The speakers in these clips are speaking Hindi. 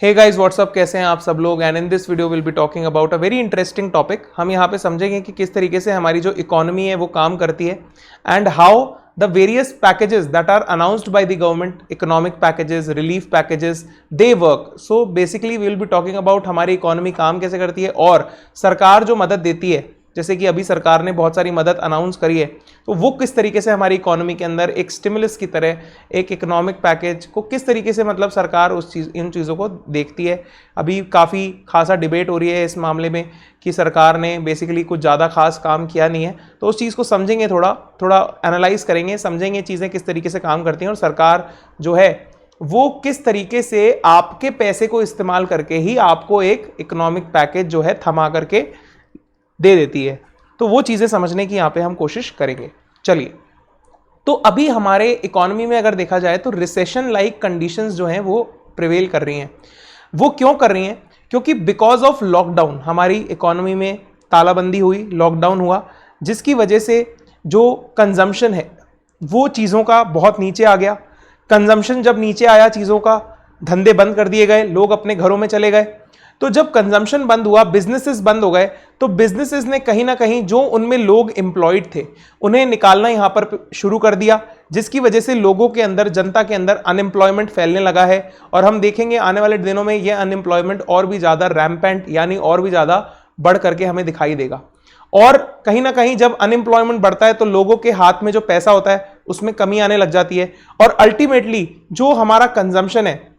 हे गाइस व्हाट्सअप, कैसे हैं आप सब लोग। And in this video will be talking about a very interesting topic. हम यहाँ पे समझेंगे कि किस तरीके से हमारी जो इकोनॉमी है वो काम करती है and how the various packages that are announced by the government, economic packages, relief packages, they work. So basically we will be talking about हमारी इकोनॉमी काम कैसे करती है और सरकार जो मदद देती है, जैसे कि अभी सरकार ने बहुत सारी मदद अनाउंस करी है, तो वो किस तरीके से हमारी इकोनॉमी के अंदर एक स्टिमुलस की तरह एक इकोनॉमिक पैकेज को किस तरीके से मतलब सरकार इन चीज़ों को देखती है। अभी काफ़ी खासा डिबेट हो रही है इस मामले में कि सरकार ने बेसिकली कुछ ज़्यादा खास काम किया नहीं है, तो उस चीज़ को समझेंगे, थोड़ा एनालाइज करेंगे, समझेंगे चीज़ें किस तरीके से काम करती हैं और सरकार जो है वो किस तरीके से आपके पैसे को इस्तेमाल करके ही आपको एक इकोनॉमिक पैकेज जो है थमा करके दे देती है। तो वो चीजें समझने की यहां पे हम कोशिश करेंगे। चलिए, तो अभी हमारे इकोनॉमी में अगर देखा जाए तो रिसेशन लाइक कंडीशंस जो हैं वो प्रिवेल कर रही हैं। वो क्यों कर रही हैं? क्योंकि बिकॉज ऑफ लॉकडाउन हमारी इकोनॉमी में तालाबंदी हुई, लॉकडाउन हुआ, जिसकी वजह से जो कंजम्पशन है वो चीज़ों का बहुत नीचे आ गया। कंजम्पशन जब नीचे आया चीज़ों का, धंधे बंद कर दिए गए, लोग अपने घरों में चले गए। तो जब कंजम्पशन बंद हुआ, बिजनेसेस बंद हो गए, तो बिजनेसेस ने कहीं ना कहीं जो उनमें लोग एम्प्लॉयड थे उन्हें निकालना यहां पर शुरू कर दिया, जिसकी वजह से लोगों के अंदर, जनता के अंदर अनएम्प्लॉयमेंट फैलने लगा है। और हम देखेंगे आने वाले दिनों में यह अनएम्प्लॉयमेंट और भी ज्यादा रैम्पेंट यानी और भी ज्यादा बढ़ करके हमें दिखाई देगा। और कहीं ना कहीं जब अनएम्प्लॉयमेंट बढ़ता है तो लोगों के हाथ में जो पैसा होता है उसमें कमी आने लग जाती है और अल्टीमेटली जो हमारा कंजम्पशन है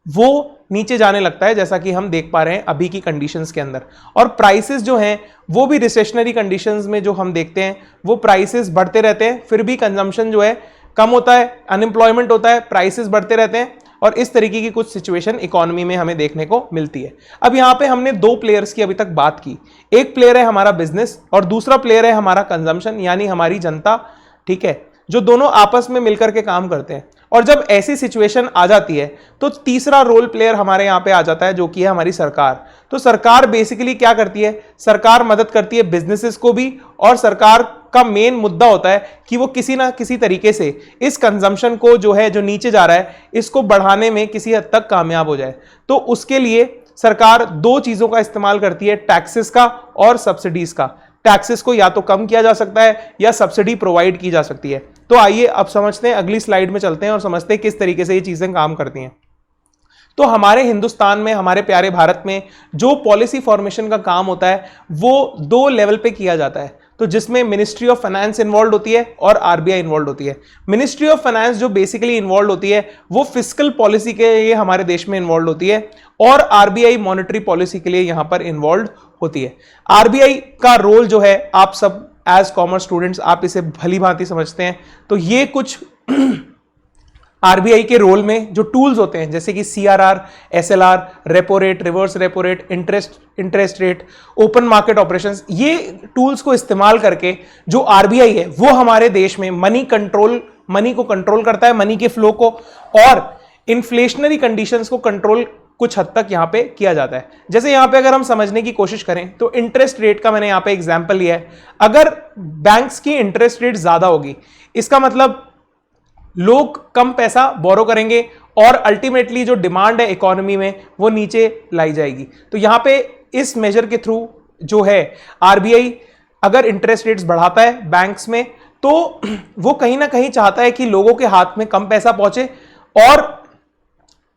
वो नीचे जाने लगता है, जैसा कि हम देख पा रहे हैं अभी की कंडीशंस के अंदर। और प्राइसेस जो हैं वो भी रिसेशनरी कंडीशंस में जो हम देखते हैं वो प्राइसेस बढ़ते रहते हैं, फिर भी कंजम्पशन जो है कम होता है, अनएम्प्लॉयमेंट होता है, प्राइसेस बढ़ते रहते हैं और इस तरीके की कुछ सिचुएशन इकोनॉमी में हमें देखने को मिलती है। अब यहाँ पे हमने दो प्लेयर्स की अभी तक बात की। एक प्लेयर है हमारा बिजनेस और दूसरा प्लेयर है हमारा कंजम्पशन यानी हमारी जनता, ठीक है, जो दोनों आपस में मिलकर के काम करते हैं। और जब ऐसी सिचुएशन आ जाती है तो तीसरा रोल प्लेयर हमारे यहाँ पे आ जाता है, जो कि है हमारी सरकार। तो सरकार बेसिकली क्या करती है? सरकार मदद करती है बिजनेसेस को भी, और सरकार का मेन मुद्दा होता है कि वो किसी ना किसी तरीके से इस कंजम्पशन को जो है, जो नीचे जा रहा है, इसको बढ़ाने में किसी हद तक कामयाब हो जाए। तो उसके लिए सरकार दो चीजों का इस्तेमाल करती है, टैक्सेस का और सब्सिडीज का। टैक्सेस को या तो कम किया जा सकता है या सब्सिडी प्रोवाइड की जा सकती है। तो आइए अब समझते हैं, अगली स्लाइड में चलते हैं और समझते हैं किस तरीके से ये चीजें काम करती हैं। तो हमारे हिंदुस्तान में, हमारे प्यारे भारत में जो पॉलिसी फॉर्मेशन का काम होता है वो दो लेवल पे किया जाता है, तो जिसमें मिनिस्ट्री ऑफ फाइनेंस इन्वॉल्व होती है और आरबीआई इन्वॉल्व होती है। मिनिस्ट्री ऑफ फाइनेंस जो बेसिकली इन्वॉल्व होती है वो फिस्कल पॉलिसी के लिए हमारे देश में इन्वॉल्व होती है और आरबीआई मॉनेटरी पॉलिसी के लिए यहां पर इन्वॉल्व होती है। आरबीआई का रोल जो है, आप सब एज कॉमर्स स्टूडेंट्स आप इसे भली भांति समझते हैं। तो ये कुछ आरबीआई के रोल में जो टूल्स होते हैं, जैसे कि CRR, SLR, repo rate, reverse repo rate, interest rate, open market operations, ये टूल्स को इस्तेमाल करके जो आरबीआई है वो हमारे देश में मनी को कंट्रोल करता है, मनी के फ्लो को, और इन्फ्लेशनरी कंडीशंस को कंट्रोल कुछ हद तक यहां पे किया जाता है। जैसे यहां पे अगर हम समझने की कोशिश करें तो इंटरेस्ट रेट का मैंने यहां पे एग्जांपल लिया है। अगर बैंक्स की इंटरेस्ट रेट ज्यादा होगी, इसका मतलब लोग कम पैसा बोरो करेंगे और अल्टीमेटली जो डिमांड है इकोनॉमी में वो नीचे लाई जाएगी। तो यहां पे इस मेजर के थ्रू जो है आरबीआई अगर इंटरेस्ट रेट्स बढ़ाता है बैंक्स में, तो वो कहीं ना कहीं चाहता है कि लोगों के हाथ में कम पैसा पहुंचे और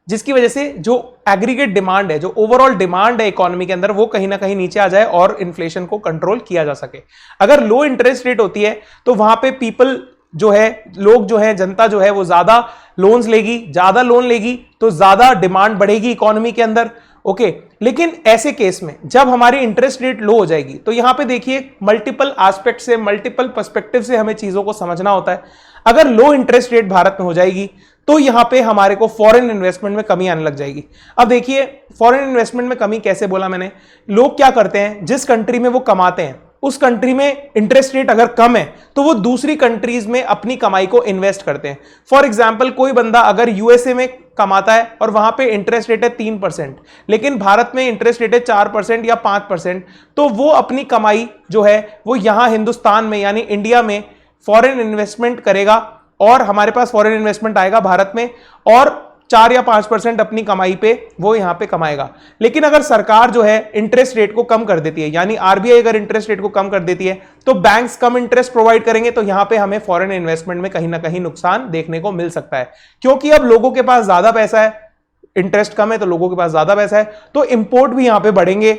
जिसकी वजह से जो एग्रीगेट डिमांड है, जो ओवरऑल डिमांड है इकोनॉमी के अंदर, वो कहीं ना कहीं नीचे आ जाए और इन्फ्लेशन को कंट्रोल किया जा सके। अगर लो इंटरेस्ट रेट होती है तो वहां पे पीपल जो है, लोग जो है, जनता जो है वो ज्यादा लोन्स लेगी, ज्यादा लोन लेगी तो ज्यादा डिमांड बढ़ेगी इकोनॉमी के अंदर। ओके, लेकिन ऐसे केस में जब हमारी इंटरेस्ट रेट लो हो जाएगी तो यहां पे देखिए मल्टीपल एस्पेक्ट से, मल्टीपल पर्सपेक्टिव से हमें चीजों को समझना होता है। अगर लो इंटरेस्ट रेट भारत में हो जाएगी तो यहां पे हमारे को फॉरेन इन्वेस्टमेंट में कमी आने लग जाएगी। अब देखिए फॉरेन इन्वेस्टमेंट में कमी कैसे बोला मैंने, लोग क्या करते हैं, जिस कंट्री में वो कमाते हैं उस कंट्री में इंटरेस्ट रेट अगर कम है तो वो दूसरी कंट्रीज में अपनी कमाई को इन्वेस्ट करते हैं। फॉर एग्जांपल कोई बंदा अगर यूएसए में कमाता है और वहां पे इंटरेस्ट रेट है 3%, लेकिन भारत में इंटरेस्ट रेट है 4% या 5%, तो वो अपनी कमाई जो है वो यहां हिंदुस्तान में यानी इंडिया में फॉरेन इन्वेस्टमेंट करेगा और हमारे पास फॉरेन इन्वेस्टमेंट आएगा भारत में और 4 या 5% अपनी कमाई पे वो यहां पे कमाएगा। लेकिन अगर सरकार जो है इंटरेस्ट रेट को कम कर देती है, यानी आरबीआई अगर इंटरेस्ट रेट को कम कर देती है, तो बैंक्स कम इंटरेस्ट प्रोवाइड करेंगे, तो यहां पे हमें फॉरेन इन्वेस्टमेंट में कहीं ना कहीं नुकसान देखने को मिल सकता है, क्योंकि अब लोगों के पास ज्यादा पैसा है, इंटरेस्ट कम है तो लोगों के पास ज्यादा पैसा है, तो इंपोर्ट भी यहां पे बढ़ेंगे,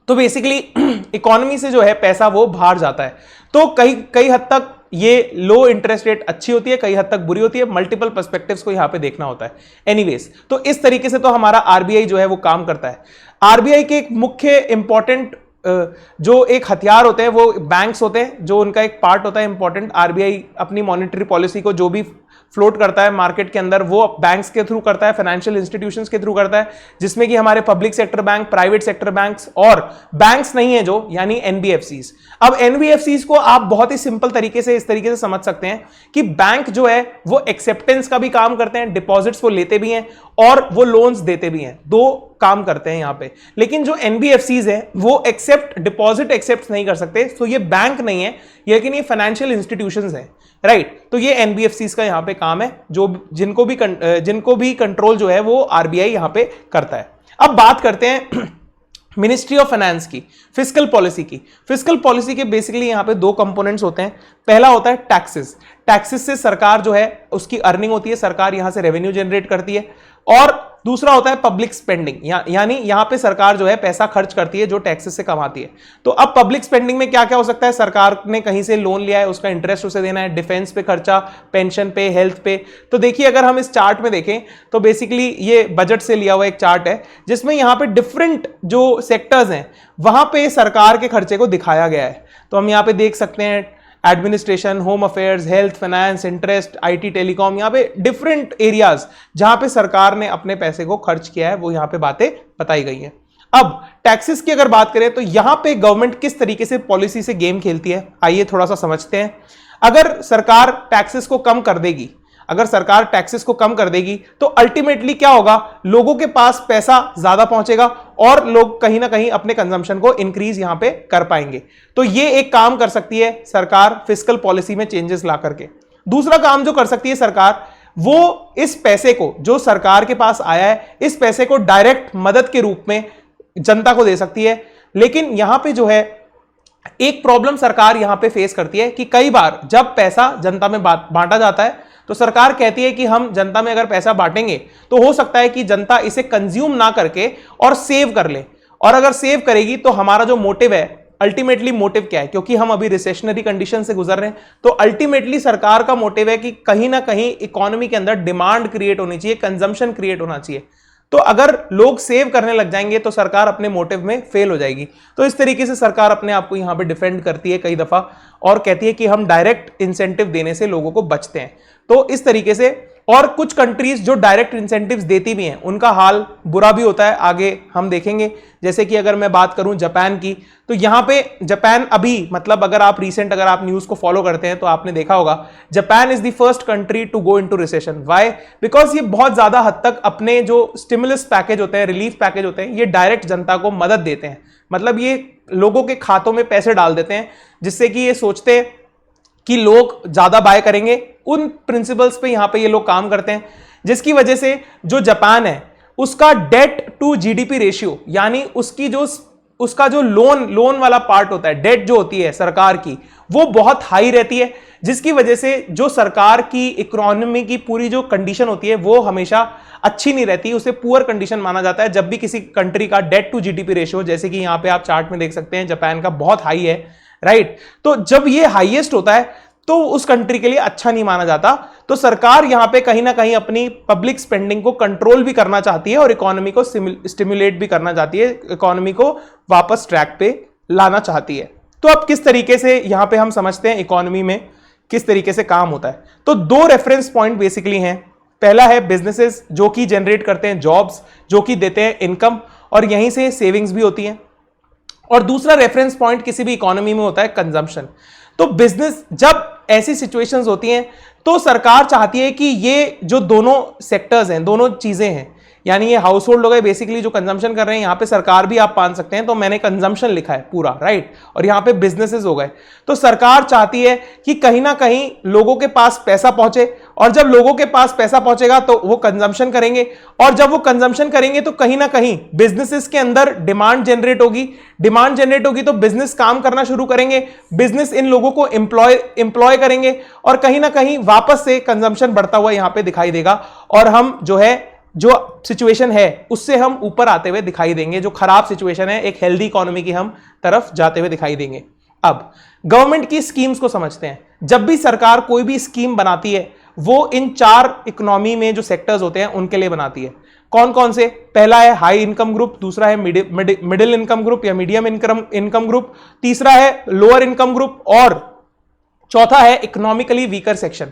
तो बेसिकली इकोनॉमी से जो है पैसा वो बाहर जाता है। तो कई हद तक ये लो इंटरेस्ट रेट अच्छी होती है, कई हद तक बुरी होती है, मल्टीपल पर्सपेक्टिव्स को यहां पे देखना होता है। एनीवेज, तो इस तरीके से तो हमारा आरबीआई जो है वो काम करता है। आरबीआई के एक मुख्य इंपॉर्टेंट जो एक हथियार होते हैं वो बैंक्स होते हैं, जो उनका एक पार्ट होता है इंपॉर्टेंट। आरबीआई अपनी मॉनेटरी पॉलिसी को जो भी फ्लोट करता है मार्केट के अंदर वो बैंक्स के थ्रू करता है, फाइनेंशियल इंस्टीट्यूशंस के थ्रू करता है, जिसमें कि हमारे public sector bank, private sector banks और बैंक्स नहीं है जो, यानी एनबीएफसीज। अब एनबीएफसीज को आप बहुत ही सिंपल तरीके से इस तरीके से समझ सकते हैं कि बैंक जो है वो एक्सेप्टेंस का भी काम करते हैं, डिपॉजिट्स वो लेते भी हैं और वो लोन्स देते भी हैं, दो काम करते हैं यहां पे। लेकिन जो एनबीएफसीज है वो डिपॉजिट एक्सेप्ट नहीं कर सकते, तो ये बैंक नहीं है, लेकिन ये फाइनेंशियल इंस्टीट्यूशंस हैं, राइट। तो ये एनबीएफसीज का यहां पे काम है, जो जिनको भी कंट्रोल जो है वो आरबीआई यहां पे करता है। अब बात करते हैं मिनिस्ट्री ऑफ फाइनेंस की, फिस्कल पॉलिसी की। फिस्कल पॉलिसी के बेसिकली यहां पे दो कंपोनेंट्स होते हैं। पहला होता है टैक्सेस। टैक्सेस से सरकार जो है उसकी अर्निंग होती है, सरकार यहां से रेवेन्यू जनरेट करती है। और दूसरा होता है पब्लिक स्पेंडिंग, यानी यहां पे सरकार जो है पैसा खर्च करती है जो टैक्सेस से कमाती है। तो अब पब्लिक स्पेंडिंग में क्या क्या हो सकता है, सरकार ने कहीं से लोन लिया है, उसका इंटरेस्ट उसे देना है, डिफेंस पे खर्चा, पेंशन पे, हेल्थ पे। तो देखिए अगर हम इस चार्ट में देखें तो बेसिकली ये बजट से लिया हुआ एक चार्ट है, जिसमें यहां पे डिफरेंट जो सेक्टर्स हैं वहां पे सरकार के खर्चे को दिखाया गया है। तो हम यहां पे देख सकते हैं administration, home affairs, health, finance, interest, IT, telecom, यहाँ पे डिफरेंट एरियाज जहां पे सरकार ने अपने पैसे को खर्च किया है वो यहाँ पे बातें बताई गई हैं। अब टैक्सेस की अगर बात करें तो यहां पे गवर्नमेंट किस तरीके से पॉलिसी से गेम खेलती है, आइए थोड़ा सा समझते हैं। अगर सरकार टैक्सेस को कम कर देगी, अगर सरकार टैक्सेस को कम कर देगी तो अल्टीमेटली क्या होगा, लोगों के पास पैसा ज्यादा पहुंचेगा और लोग कहीं ना कहीं अपने कंजम्पशन को इंक्रीज यहां पे कर पाएंगे। तो ये एक काम कर सकती है सरकार फिस्कल पॉलिसी में चेंजेस ला करके। दूसरा काम जो कर सकती है सरकार, वो इस पैसे को जो सरकार के पास आया है, इस पैसे को डायरेक्ट मदद के रूप में जनता को दे सकती है। लेकिन यहां पे जो है एक प्रॉब्लम सरकार यहां पे फेस करती है कि कई बार जब पैसा जनता में बांटा जाता है तो सरकार कहती है कि हम जनता में अगर पैसा बांटेंगे तो हो सकता है कि जनता इसे कंज्यूम ना करके और सेव कर ले, और अगर सेव करेगी तो हमारा जो मोटिव है, अल्टीमेटली मोटिव क्या है, क्योंकि हम अभी रिसेशनरी कंडीशन से गुजर रहे हैं, तो अल्टीमेटली सरकार का मोटिव है कि कहीं ना कहीं इकोनॉमी के अंदर डिमांड क्रिएट होनी चाहिए, कंजम्पशन क्रिएट होना चाहिए। तो अगर लोग सेव करने लग जाएंगे तो सरकार अपने मोटिव में फेल हो जाएगी। तो इस तरीके से सरकार अपने आप को यहां पे डिफेंड करती है कई दफा और कहती है कि हम डायरेक्ट इंसेंटिव देने से लोगों को बचते हैं। तो इस तरीके से, और कुछ कंट्रीज जो डायरेक्ट इंसेंटिव्स देती भी हैं उनका हाल बुरा भी होता है, आगे हम देखेंगे। जैसे कि अगर मैं बात करूं जापान की, तो यहां पे जापान अभी मतलब अगर आप न्यूज को फॉलो करते हैं तो आपने देखा होगा Japan is the first country to go into recession. Why? Because ये बहुत ज्यादा हद तक अपने जो स्टिमुलस पैकेज होते हैं, रिलीफ पैकेज होते हैं, ये डायरेक्ट जनता को मदद देते हैं। मतलब ये लोगों के खातों में पैसे डाल देते हैं, जिससे कि ये सोचते हैं कि लोग ज्यादा बाय करेंगे। उन प्रिंसिपल्स पे यहां पे ये लोग काम करते हैं, जिसकी वजह से जो जापान है उसका डेट टू जीडीपी रेशियो, यानी उसका जो लोन वाला पार्ट होता है, डेट जो होती है सरकार की, वो बहुत हाई रहती है, जिसकी वजह से जो सरकार की इकोनॉमी की पूरी जो कंडीशन होती है वो हमेशा अच्छी नहीं रहती, उसे पुअर कंडीशन माना जाता है। जब भी किसी कंट्री का डेट टू जीडीपी रेशियो, जैसे कि यहां पे आप चार्ट में देख सकते हैं जापान का बहुत हाई है, राइट। तो जब ये हाईएस्ट होता है तो उस कंट्री के लिए अच्छा नहीं माना जाता। तो सरकार यहां पे कहीं ना कहीं अपनी पब्लिक स्पेंडिंग को कंट्रोल भी करना चाहती है और इकोनॉमी को स्टिमुलेट भी करना चाहती है, इकोनॉमी को वापस ट्रैक पे लाना चाहती है। तो अब किस तरीके से यहां पे हम समझते हैं इकोनॉमी में किस तरीके से काम होता है। तो दो रेफरेंस पॉइंट बेसिकली हैं। पहला है बिजनेसेस जो कि जनरेट करते हैं जॉब्स, जो कि देते हैं इनकम और यहीं से सेविंग्स भी होती हैं। और दूसरा रेफरेंस पॉइंट किसी भी इकोनॉमी में होता है कंजम्पशन। तो बिजनेस, जब ऐसी सिचुएशंस होती हैं तो सरकार चाहती है कि ये जो दोनों सेक्टर्स हैं, दोनों चीजें हैं, यानी ये हाउस होल्ड हो गए बेसिकली जो कंजम्पशन कर रहे हैं, यहां पे सरकार भी आप मान सकते हैं, तो मैंने कंजम्पशन लिखा है पूरा, राइट। और यहां पे बिजनेसेस हो गए। तो सरकार चाहती है कि कहीं ना कहीं लोगों के पास पैसा पहुंचे, और जब लोगों के पास पैसा पहुंचेगा तो वो कंजम्पशन करेंगे, और जब वो कंजम्पशन करेंगे तो कहीं ना कहीं बिजनेसेस के अंदर डिमांड जनरेट होगी। डिमांड जनरेट होगी तो बिजनेस काम करना शुरू करेंगे, बिजनेस इन लोगों को एम्प्लॉय करेंगे, और कहीं ना कहीं वापस से कंजम्पशन बढ़ता हुआ यहां पे दिखाई देगा, और हम जो सिचुएशन है उससे हम ऊपर आते हुए दिखाई देंगे। जो खराब सिचुएशन है, एक हेल्दी इकोनॉमी की हम तरफ जाते हुए दिखाई देंगे। अब गवर्नमेंट की स्कीम्स को समझते हैं। जब भी सरकार कोई भी स्कीम बनाती है वो इन 4 इकोनॉमी में जो सेक्टर्स होते हैं उनके लिए बनाती है। कौन कौन से? पहला है हाई इनकम ग्रुप, दूसरा है मिडिल इनकम ग्रुप या मीडियम इनकम ग्रुप, तीसरा है लोअर इनकम ग्रुप, और चौथा है इकोनॉमिकली वीकर सेक्शन।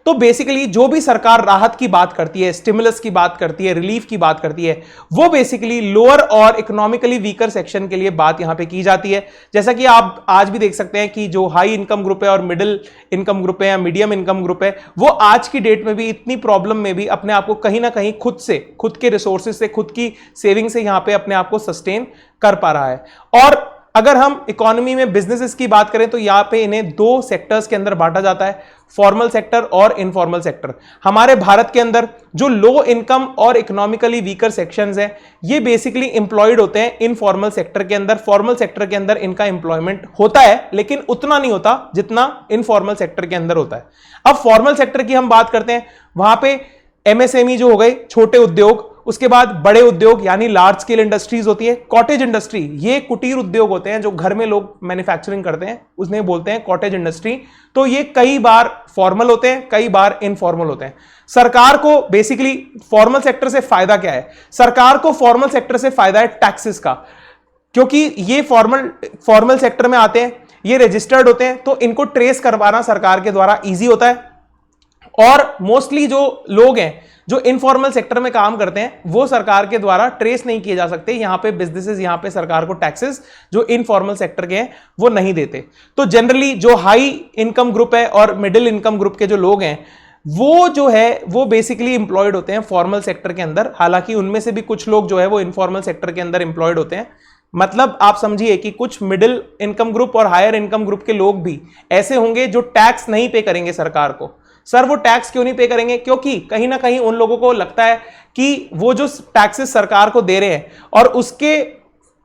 तो बेसिकली जो भी सरकार राहत की बात करती है, स्टिमुलस की बात करती है, रिलीफ की बात करती है, वो बेसिकली लोअर और इकोनॉमिकली वीकर सेक्शन के लिए बात यहां पे की जाती है। जैसा कि आप आज भी देख सकते हैं कि जो हाई इनकम ग्रुप है और मिडिल इनकम ग्रुप है या मीडियम इनकम ग्रुप है, वो आज की डेट में भी इतनी प्रॉब्लम में भी अपने आप को कहीं ना कहीं खुद के रिसोर्सेज से, खुद की सेविंग से यहां पे अपने आप को सस्टेन कर पा रहा है। और अगर हम इकोनॉमी में बिजनेसेस की बात करें तो यहां पे इन्हें 2 सेक्टर्स के अंदर बांटा जाता है, फॉर्मल सेक्टर और इनफॉर्मल सेक्टर। हमारे भारत के अंदर जो लो इनकम और इकोनॉमिकली वीकर सेक्शंस हैं, ये बेसिकली एम्प्लॉयड होते हैं इनफॉर्मल सेक्टर के अंदर। फॉर्मल सेक्टर के अंदर इनका एम्प्लॉयमेंट होता है लेकिन उतना नहीं होता जितना इनफॉर्मल सेक्टर के अंदर होता है। अब फॉर्मल सेक्टर की हम बात करते हैं, वहां पे एमएसएमई जो हो गए, छोटे उद्योग, उसके बाद बड़े उद्योग यानी लार्ज स्केल इंडस्ट्रीज होती है, कॉटेज इंडस्ट्री, ये कुटीर उद्योग होते हैं जो घर में लोग मैन्युफैक्चरिंग करते हैं, उसने बोलते हैं कॉटेज इंडस्ट्री। तो ये कई बार फॉर्मल होते हैं, कई बार इनफॉर्मल होते हैं। सरकार को बेसिकली फॉर्मल सेक्टर से फायदा क्या है? सरकार को फॉर्मल सेक्टर से फायदा है टैक्सेस का, क्योंकि ये फॉर्मल सेक्टर में आते हैं, ये रजिस्टर्ड होते हैं, तो इनको ट्रेस करवाना सरकार के द्वारा ईजी होता है। और मोस्टली जो लोग हैं जो इनफॉर्मल सेक्टर में काम करते हैं वो सरकार के द्वारा ट्रेस नहीं किए जा सकते। यहां पे बिजनेसेस, यहां पे सरकार को टैक्सेस जो इनफॉर्मल सेक्टर के हैं वो नहीं देते। तो जनरली जो हाई इनकम ग्रुप है और मिडिल इनकम ग्रुप के जो लोग हैं वो जो है वो बेसिकली इंप्लॉयड होते हैं फॉर्मल सेक्टर के अंदर। हालांकि उनमें से भी कुछ लोग जो है वो इनफॉर्मल सेक्टर के अंदर इंप्लॉयड होते हैं। मतलब आप समझिए कि कुछ मिडिल इनकम ग्रुप और हायर इनकम ग्रुप के लोग भी ऐसे होंगे जो टैक्स नहीं पे करेंगे सरकार को। सर वो टैक्स क्यों नहीं पे करेंगे? क्योंकि कहीं ना कहीं उन लोगों को लगता है कि वो जो टैक्सेस सरकार को दे रहे हैं और उसके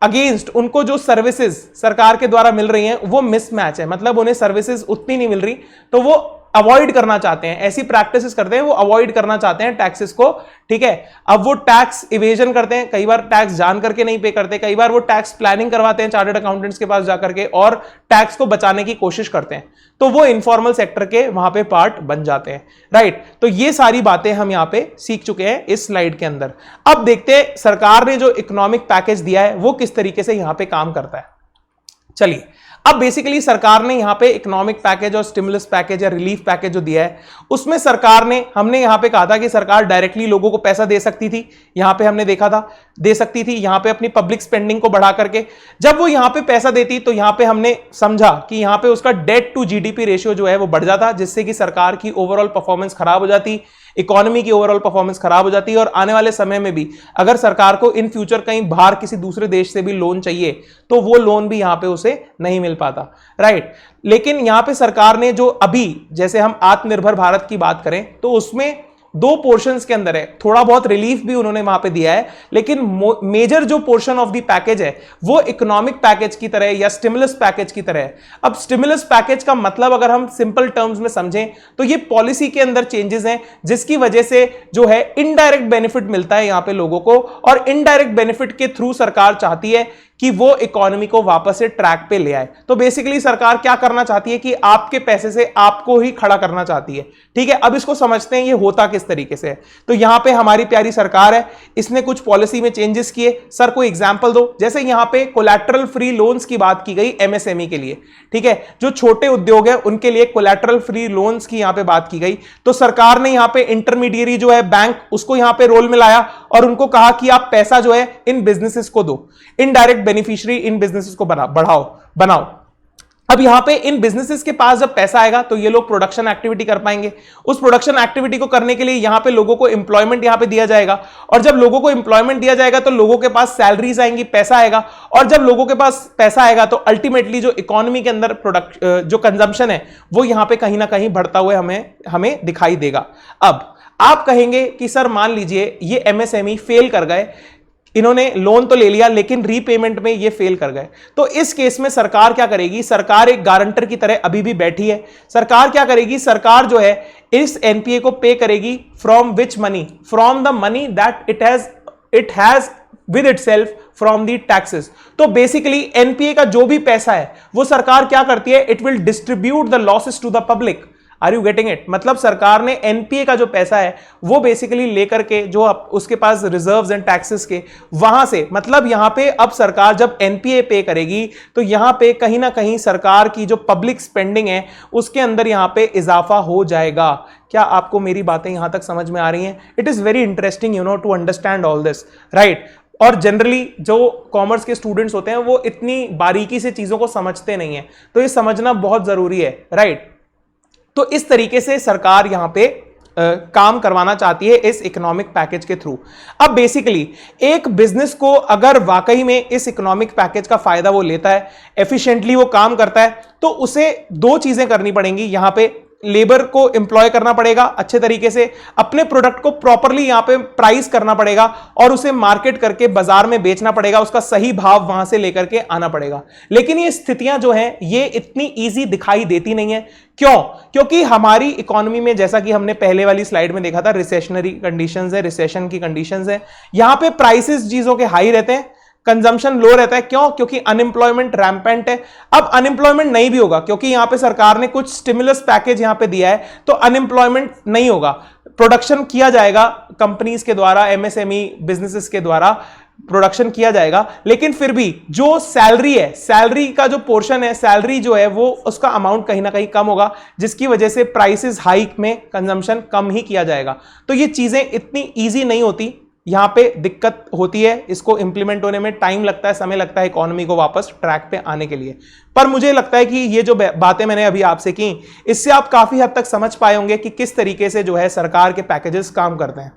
अगेंस्ट उनको जो सर्विसेज सरकार के द्वारा मिल रही हैं वो मिसमैच है, मतलब उन्हें सर्विसेज उतनी नहीं मिल रही, तो वो अवॉइड करना चाहते हैं, ऐसी प्रैक्टिसेस करते हैं, वो अवॉइड करना चाहते हैं टैक्सेस को। ठीक है, अब वो टैक्स इवेजन करते हैं, कई बार टैक्स जान करके नहीं पे करते, कई बार वो टैक्स प्लानिंग करवाते हैं चार्टर्ड अकाउंटेंट्स के पास जाकर के और टैक्स को बचाने की कोशिश करते हैं, तो वो इनफॉर्मल सेक्टर के वहां पे पार्ट बन जाते हैं। राइट, तो ये सारी बातें हम यहां पे सीख चुके हैं इस स्लाइड के अंदर। अब देखते हैं सरकार ने जो इकोनॉमिक पैकेज दिया है वो किस तरीके से यहां पे काम करता है। चलिए, अब बेसिकली सरकार ने यहां पे इकोनॉमिक पैकेज और स्टिमुलस पैकेज या रिलीफ पैकेज जो दिया है उसमें सरकार ने, हमने यहां पे कहा था कि सरकार डायरेक्टली लोगों को पैसा दे सकती थी, यहां पे हमने देखा था दे सकती थी यहां पे अपनी पब्लिक स्पेंडिंग को बढ़ा करके। जब वो यहां पे पैसा देती तो यहां पे हमने समझा कि यहां पे उसका डेट टू जीडीपी रेशियो जो है वो बढ़ जाता, जिससे कि सरकार की ओवरऑल परफॉर्मेंस खराब हो जाती, इकोनॉमी की ओवरऑल परफॉर्मेंस खराब हो जाती है। और आने वाले समय में भी अगर सरकार को इन फ्यूचर कहीं बाहर किसी दूसरे देश से भी लोन चाहिए तो वो लोन भी यहां पे उसे नहीं मिल पाता। राइट, लेकिन यहां पे सरकार ने जो अभी, जैसे हम आत्मनिर्भर भारत की बात करें तो उसमें 2 पोर्शंस के अंदर है, थोड़ा बहुत रिलीफ भी उन्होंने वहां पे दिया है, लेकिन मेजर जो पोर्शन ऑफ द पैकेज है वो इकोनॉमिक पैकेज की तरह या स्टिमुलस पैकेज की तरह है। अब स्टिमुलस पैकेज का मतलब अगर हम सिंपल टर्म्स में समझें तो ये पॉलिसी के अंदर चेंजेस हैं जिसकी वजह से जो है इनडायरेक्ट बेनिफिट मिलता है यहां पे लोगों को, और इनडायरेक्ट बेनिफिट के थ्रू सरकार चाहती है कि वो इकोनॉमी को वापस से ट्रैक पे ले आए। तो बेसिकली सरकार क्या करना चाहती है कि आपके पैसे से आपको ही खड़ा करना चाहती है। ठीक है, अब इसको समझते हैं ये होता किस तरीके से है। तो यहां पे हमारी प्यारी सरकार है, इसने कुछ पॉलिसी में चेंजेस किए। सर कोई एग्जांपल दो। जैसे यहां पे कोलैटरल फ्री लोन्स की बात की गई एमएसएमई के लिए, ठीक है, जो छोटे उद्योग है उनके लिए कोलैटरल फ्री लोन्स की यहां पे बात की गई। तो सरकार ने यहां पे इंटरमीडिएरी जो है बैंक, उसको यहां पे रोल में लाया और उनको कहा कि आप पैसा जो है इन बिजनेसेस को दो, इनडायरेक्ट बेनिफिशियरी इन बिजनेसेस को बनाओ। अब यहां पे इन बिजनेसेस के पास जब पैसा आएगा तो ये लोग प्रोडक्शन एक्टिविटी कर पाएंगे। उस प्रोडक्शन एक्टिविटी को करने के लिए यहां पे लोगों को एम्प्लॉयमेंट यहां पे दिया जाएगा, और जब लोगों को एम्प्लॉयमेंट दिया जाएगा तो लोगों के पास सैलरीज आएंगी, पैसा आएगा, और जब लोगों के पास पैसा आएगा तो अल्टीमेटली जो इकोनॉमी के अंदर प्रोडक्ट जो कंजम्पशन है वो यहां पे कहीं ना कहीं बढ़ता हुआ हमें दिखाई देगा। अब आप कहेंगे कि सर मान लीजिए ये एमएसएमई फेल कर गए, इन्होंने लोन तो ले लिया लेकिन रीपेमेंट में ये फेल कर गए, तो इस केस में सरकार क्या करेगी? सरकार एक गारंटर की तरह अभी भी बैठी है। सरकार क्या करेगी? सरकार जो है इस एनपीए को पे करेगी from which money? From the money that it has with itself from the taxes. तो बेसिकली एनपीए का जो भी पैसा है वो सरकार क्या करती है? It will distribute the losses to the public. Are you getting it? मतलब सरकार ने एनपीए का जो पैसा है वो बेसिकली लेकर के जो उसके पास रिजर्व्स एंड टैक्सेस के वहां से, मतलब यहां पे अब सरकार जब एनपीए पे करेगी तो यहां पे कहीं ना कहीं सरकार की जो पब्लिक स्पेंडिंग है उसके अंदर यहां पे इजाफा हो जाएगा। क्या आपको मेरी बातें यहां तक समझ में आ रही हैं? It is very interesting to understand all this, right? और जनरली जो कॉमर्स के स्टूडेंट्स होते हैं वो इतनी बारीकी से चीजों को समझते नहीं है, तो ये समझना बहुत जरूरी है, राइट? तो इस तरीके से सरकार यहां पे काम करवाना चाहती है इस इकोनॉमिक पैकेज के थ्रू। अब बेसिकली एक बिजनेस को अगर वाकई में इस इकोनॉमिक पैकेज का फायदा वो लेता है, एफिशिएंटली वो काम करता है, तो उसे दो चीजें करनी पड़ेंगी। यहां पे लेबर को एम्प्लॉय करना पड़ेगा अच्छे तरीके से, अपने प्रोडक्ट को प्रॉपरली यहां पे प्राइस करना पड़ेगा और उसे मार्केट करके बाजार में बेचना पड़ेगा, उसका सही भाव वहां से लेकर के आना पड़ेगा। लेकिन ये स्थितियां जो हैं ये इतनी इजी दिखाई देती नहीं है। क्यों? क्योंकि हमारी इकोनॉमी में, जैसा कि हमने पहले वाली स्लाइड में देखा था, रिसेशनरी कंडीशंस है, रिसेशन की कंडीशंस है, यहां पे प्राइसेस चीजों के हाई रहते हैं, कंजम्पशन लो रहता है। क्यों? क्योंकि अनएम्प्लॉयमेंट रैम्पेंट है। अब अनएम्प्लॉयमेंट नहीं भी होगा क्योंकि यहां पे सरकार ने कुछ स्टिमुलस पैकेज यहां पे दिया है, तो अनएम्प्लॉयमेंट नहीं होगा, प्रोडक्शन किया जाएगा कंपनीज के द्वारा, एमएसएमई बिजनेसेस के द्वारा प्रोडक्शन किया जाएगा। लेकिन फिर भी जो सैलरी है, सैलरी का जो पोर्शन है, सैलरी जो है वो उसका अमाउंट कहीं ना कहीं कम होगा, जिसकी वजह से प्राइसेस हाइक में कंजम्पशन कम ही किया जाएगा। तो ये चीजें इतनी इजी नहीं होती, यहां पे दिक्कत होती है, इसको इंप्लीमेंट होने में टाइम लगता है, समय लगता है इकोनॉमी को वापस ट्रैक पे आने के लिए। पर मुझे लगता है कि ये जो बातें मैंने अभी आपसे की, इससे आप काफी हद तक समझ पाए होंगे कि किस तरीके से जो है सरकार के पैकेजेस काम करते हैं।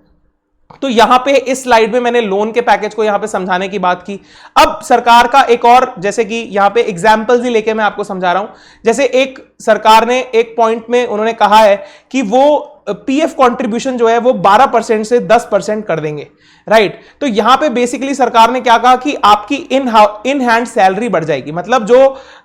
तो यहां पे इस स्लाइड में मैंने लोन के पैकेज को यहां पे समझाने की बात की। अब सरकार का एक और, जैसे कि यहां पे एग्जांपल्स ही लेके मैं आपको समझा रहा हूं। जैसे एक सरकार ने एक पॉइंट में उन्होंने कहा है कि वो पीएफ कंट्रीब्यूशन जो है वो 12% से 10% कर देंगे, राइट? तो यहां पे बेसिकली सरकार ने क्या कहा कि आपकी इन हैंड सैलरी बढ़ जाएगी, मतलब जो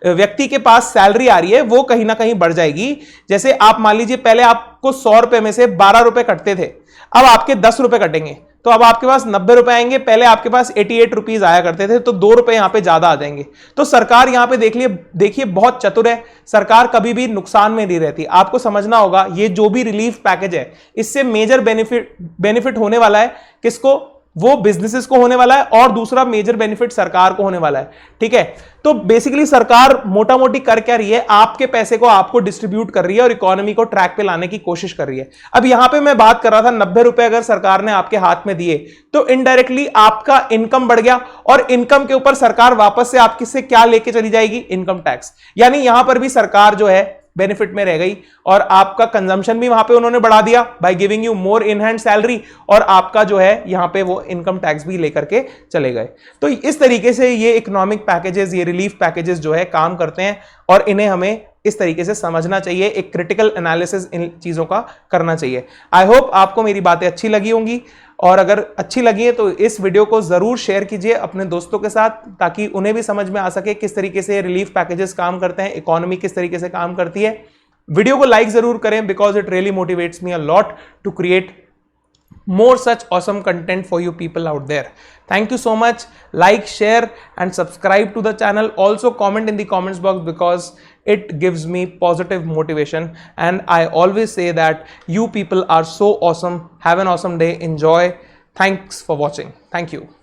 व्यक्ति के पास सैलरी आ रही है वो कहीं ना कहीं बढ़ जाएगी। जैसे आप मान लीजिए पहले आपको 100 रुपए में से 12 रुपए कटते थे, अब आपके 10 रुपए कटेंगे, तो अब आपके पास 90 रुपए आएंगे। पहले आपके पास 88 रुपीज आया करते थे, तो 2 रुपए यहां पे ज्यादा आ जाएंगे। तो सरकार यहां पे देखिए बहुत चतुर है, सरकार कभी भी नुकसान में नहीं रहती। आपको समझना होगा ये जो भी रिलीफ पैकेज है इससे मेजर बेनिफिट होने वाला है किसको? वो बिजनेसेस को होने वाला है, और दूसरा मेजर बेनिफिट सरकार को होने वाला है, ठीक है? तो बेसिकली सरकार मोटा मोटी कर क्या रही है? आपके पैसे को आपको डिस्ट्रीब्यूट कर रही है और इकोनॉमी को ट्रैक पे लाने की कोशिश कर रही है। अब यहां पे मैं बात कर रहा था 90 रुपए अगर सरकार ने आपके हाथ में दिए तो इनडायरेक्टली आपका इनकम बढ़ गया, और इनकम के ऊपर सरकार वापस से आपकी से क्या लेके चली जाएगी? Income tax. यानी यहां पर भी सरकार जो है बेनिफिट में रह गई, और आपका कंजम्पशन भी वहां पे उन्होंने बढ़ा दिया by giving you more in hand salary, और आपका जो है यहां पे वो इनकम टैक्स भी लेकर के चले गए। तो इस तरीके से ये इकोनॉमिक पैकेजेस, ये रिलीफ पैकेजेस जो है काम करते हैं, और इन्हें हमें इस तरीके से समझना चाहिए, एक क्रिटिकल एनालिसिस इन चीजों का करना चाहिए। आई होप आपको मेरी बातें अच्छी लगी होंगी, और अगर अच्छी लगी है तो इस वीडियो को जरूर शेयर कीजिए अपने दोस्तों के साथ, ताकि उन्हें भी समझ में आ सके किस तरीके से रिलीफ पैकेजेस काम करते हैं, इकोनॉमी किस तरीके से काम करती है। वीडियो को लाइक जरूर करें, because it really motivates me a lot to create more such awesome content for you people out there. Thank you so much. Like, share and subscribe to the channel. Also comment in the comments box, because it gives me positive motivation, and I always say that you people are so awesome. Have an awesome day. Enjoy. Thanks for watching. Thank you.